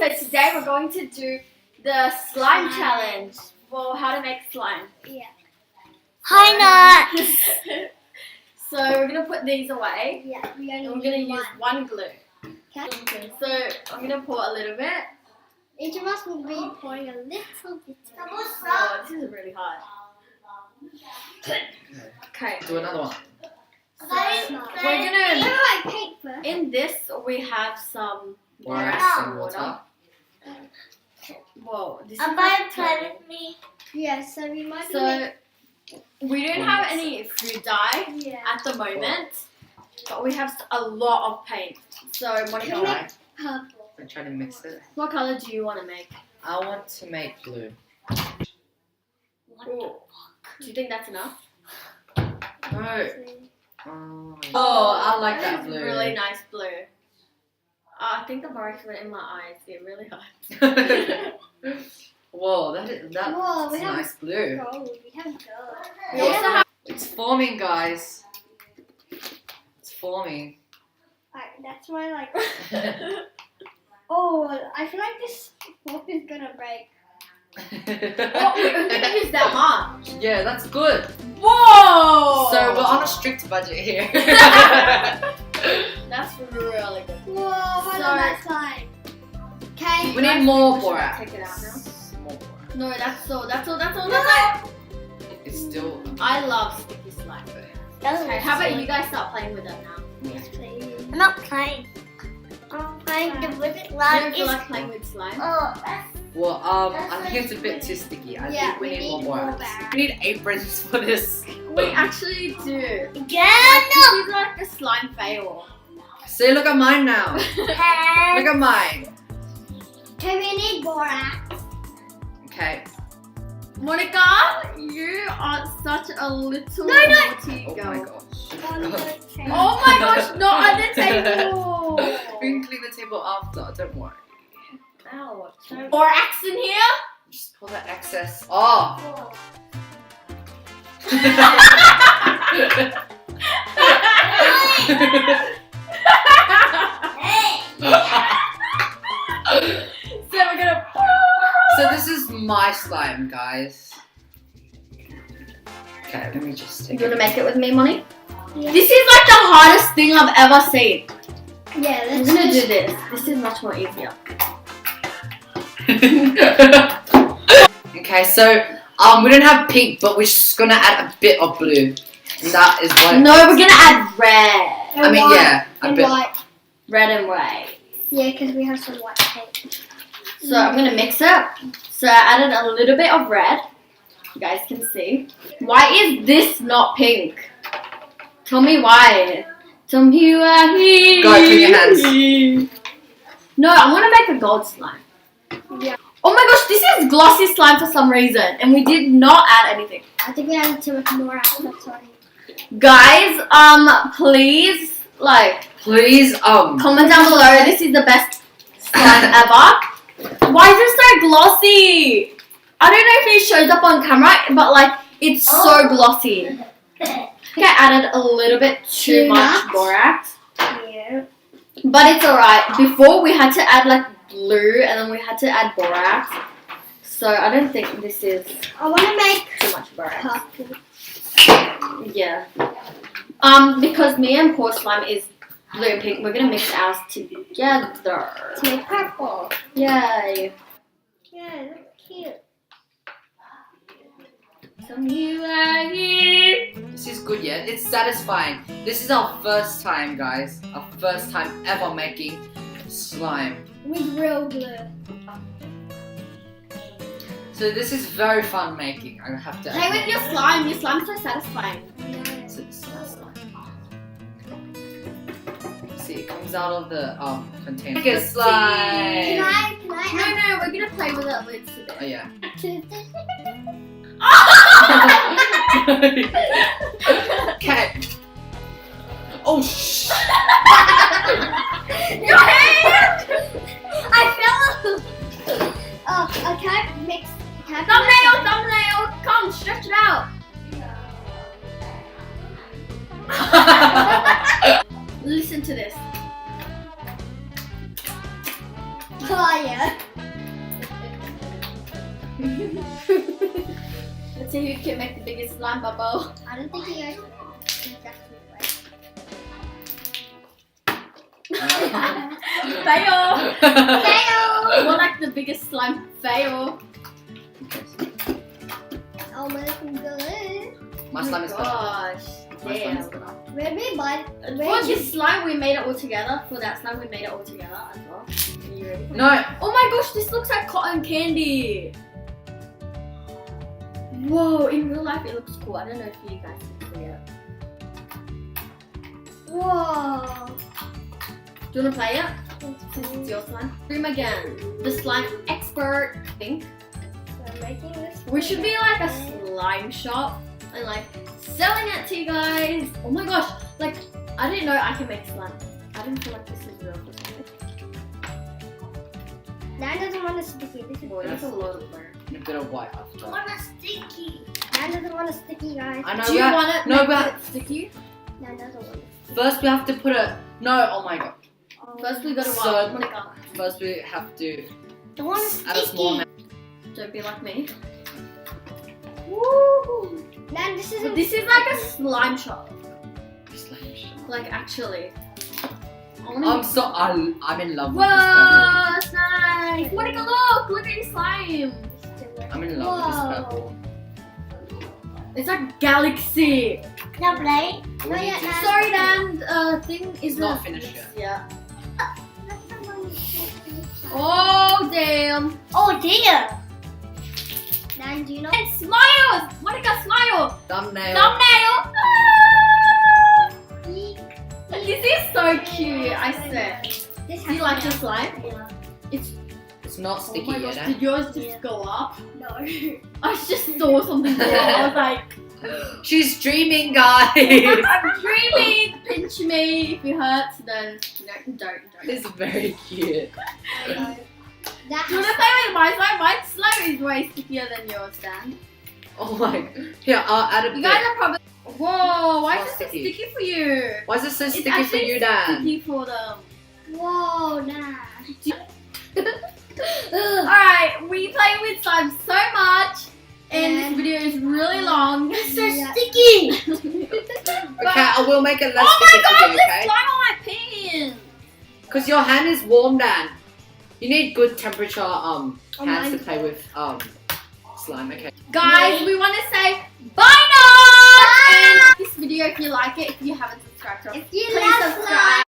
So today we're going to do the slime challenge. Well, how to make slime. Yeah. Hi, Nut. So we're gonna put these away. Yeah, And we're gonna use one glue. Okay. So I'm gonna pour a little bit. Each of us will be pouring a little bit. Oh, this is really hard. Okay. Do another one. So we're gonna. In this we have some Borax and water. Whoa, this is Play with me. Yeah, so we might be. So we don't have any food dye at the moment, but we have a lot of paint. So Monica, Purple. I'm trying to mix it. what color do you want to make? I want to make blue. Ooh. Do you think that's enough? No. Oh, I like that That is blue. really nice blue. I think the borax went in my eyes. It really hurt. Whoa, Whoa, that's we have nice blue. gold. We have gold. We also have. It's forming, guys. It's forming. Alright, that's why Oh, I feel like this fork is gonna break. Oh, we're gonna use that much. Yeah, that's good. Whoa! So we're on a strict budget here. That's really good. Whoa, what So- on that slime? Okay. We need more We should borax. take it out now. More borax. No, that's all. That's all. It's still. I love sticky slime. Okay, how about you guys start playing with it now? Yes, please. I'm not playing. I'm playing the with it You like don't feel like playing with slime? Oh, that's Well, I think it's a bit too sticky. I think we need more borax. borax. We need aprons for this. We actually do. Again? This is like a slime fail. See, look at mine now. Look at mine. Okay, we need borax. Okay. Monica, you are such a little No. naughty Oh girl. my gosh. Oh my gosh, not on the table. We can clean the table after. Don't worry. Ouch. Borax in here? Just pull that excess off. So we're gonna. So this is my slime, guys. Okay, let me just take You wanna it. make it with me, Moni? Yeah. This is like the hardest thing I've ever seen. Yeah, I'm let's gonna just do this. This is much more easier. Okay, so we don't have pink, but we're just gonna add a bit of blue. And that is what. No, we're gonna add red. I mean, yeah, a and bit. white. Red and white. Yeah, because we have some white paint. So I'm gonna mix it. So I added a little bit of red. You guys can see. Why is this not pink? Tell me why. Tell me why. Go, clean your hands. No, I want to make a gold slime. Yeah. Oh my gosh, this is glossy slime for some reason, and we did not add anything. I think we added too much borax. That's why. Guys, please, Please, comment down below. This is the best slime ever. Why is it so glossy? I don't know if it shows up on camera, but it's so glossy. I think I added a little bit too much borax, Yeah. but it's alright. Before we had to add blue, and then we had to add borax. So I don't think this is I want to make too much borax. purple. Yeah. Because me and Poor Slime is blue and pink, we're gonna mix ours together. To make purple. Yay. Yeah, that's cute. Some you are here. this is good, yeah? It's satisfying. This is our first time, guys. Our first time ever making slime. With real glue. So this is very fun making, I have to Play with your slime. Your slime's so satisfying. It's slime. See, it comes out of the container. Make a slime! Can I No, we're gonna play with it with today. Oh yeah. Okay. Oh shh! Your hand! I fell. Oh, can I mix? Can I Thumbnail! Come, stretch it out. Listen to this. Oh yeah. Let's see who can make the biggest slime bubble. I don't think you guys can exactly Fail! Fail! More like the biggest slime fail. Oh my god. My slime is better. Gosh. My slime is Damn. better. Where we buy? For this slime, we made it all together. For that slime, we made it all together as well. Are you ready? No. Oh my gosh, this looks like cotton candy. Whoa, in real life it looks cool. I don't know if you guys can see it. Whoa. Do you want to play it? Since it's your slime. Dream again. The slime expert, I think. I'm making this. We should be like a slime shop and like selling it to you guys. Oh my gosh, like I didn't know I can make slime. I didn't feel like this is real for something. Dan doesn't want a sticky. This is Boy, that's a lot of work. And a bit of white after. I want a sticky. Dan doesn't want a sticky, guys. I know. Do you want it? No, make but it sticky? Dan doesn't want it. first we have to put a. No. Oh my god. First we gotta So- Monica. First we have to Don't want a add a small sticky. amount. Don't be like me. Woo! Dan, this is But this is like a slime shop. Slime shop. Like actually. I'm in love with this purple. Whoa, it's nice. Monica, look at your slime. I'm in love with this purple. It's like galaxy. Now play. We No, need yeah, to- no. Sorry, Dan. Thing is not finished yet. Oh damn. Oh dear. Dan, do you know? And smile. Monica, smile. Thumbnail. Thumbnail. Ah! This is so cute. I swear. This Do you like your slime? Yeah. It's not Oh sticky my yet. gosh, Eh? did yours just go up? No. I just saw something go up. I was like, She's dreaming, guys. I'm dreaming. Pinch me. If it hurts, then no, don't. It's very cute. That Do you want to play with my slime? My slime is way stickier than yours, Dan. Oh my. Here, I'll add a You bit. guys are probably. Whoa, why It's is not it so sticky. sticky for you? Why is it so It's sticky for actually you, Dan? Sticky for them. Whoa, Dan. Alright, we play with slime so much, and this And- video is really long. It's so Yeah. sticky. Okay, I will make it less Oh my sticky god, for you, there's okay? slime on my pin! Because your hand is warm, Dan. You need good temperature hands to mine's play with slime, okay? Guys, we want to say bye now! Bye! And this video, if you like it, if you haven't subscribed to us, If you please love subscribe. slime.